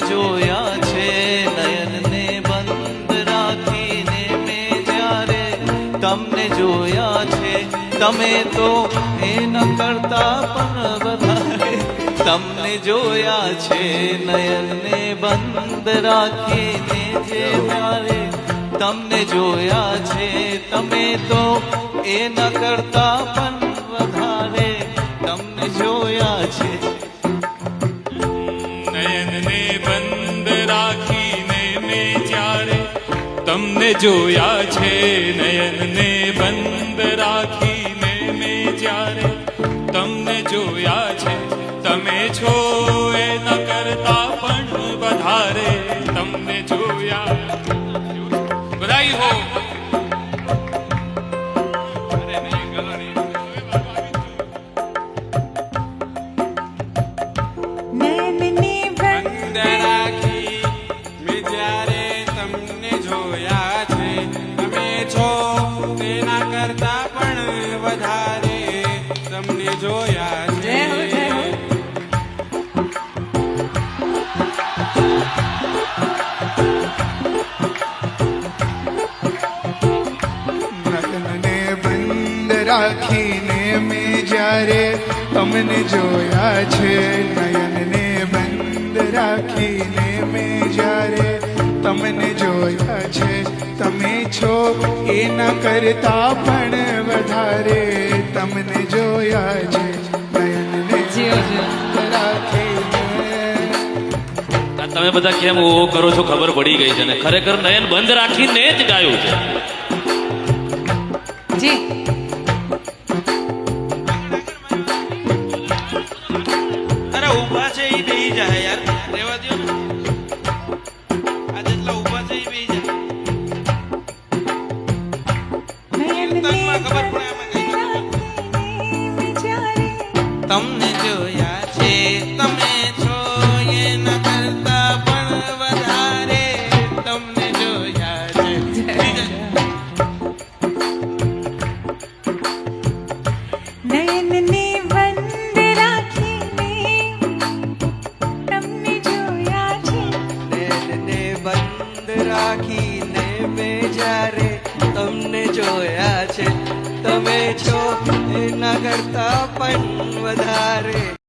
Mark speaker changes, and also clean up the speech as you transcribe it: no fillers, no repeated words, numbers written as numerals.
Speaker 1: જોયા છે નયનને બંધ રાખીને મેં જ્યારે તમને જોયા છે તમે તો એ ન કરતા પણ વધારે તમને જોયા છે નયનને બંધ રાખીને જે મારે તમને જોયા છે તમે તો એ ન કરતા પણ વધારે તમને જોયા છે
Speaker 2: નયનને બંધ રાખીને મેં જ્યારે તમને જોયા છે નયનને બંધ રાખીને મેં જ્યારે તમને જોયા છે તમે છો એ ન કરતા પણ વધારે તમને જોયા બધાઈ હો
Speaker 3: જોયા છે
Speaker 4: નયનને બંધ રાખીને મેં જ્યારે તમને જોયા છે નયનને બંધ રાખીને મેં જ્યારે તમને જોયા છે તમે છો એના કરતા પણ વધારે તમને જોયા છે નયનને
Speaker 5: તમે બધા કેમ ઓ કરો છો ખબર પડી ગઈ છે ને ખરેખર નયન બંધ રાખીને જ ગાયું છે
Speaker 6: જી
Speaker 3: અરે ઊભા છે એ બેહી જાય યાર રેવા દો ને આ જેટલા ઊભા છે એ બેહી જાય તકમાં ખબર પડે તમને જોયા છે તમે છો એ ન કરતા પણ વધારે તમને જોયા છે
Speaker 6: નયનને બંધ રાખીને તમને જોયા છે
Speaker 1: નયનને બંધ રાખીને મેં જ્યારે તમને જોયા છે તમે છો એના કરતા પણ વધારે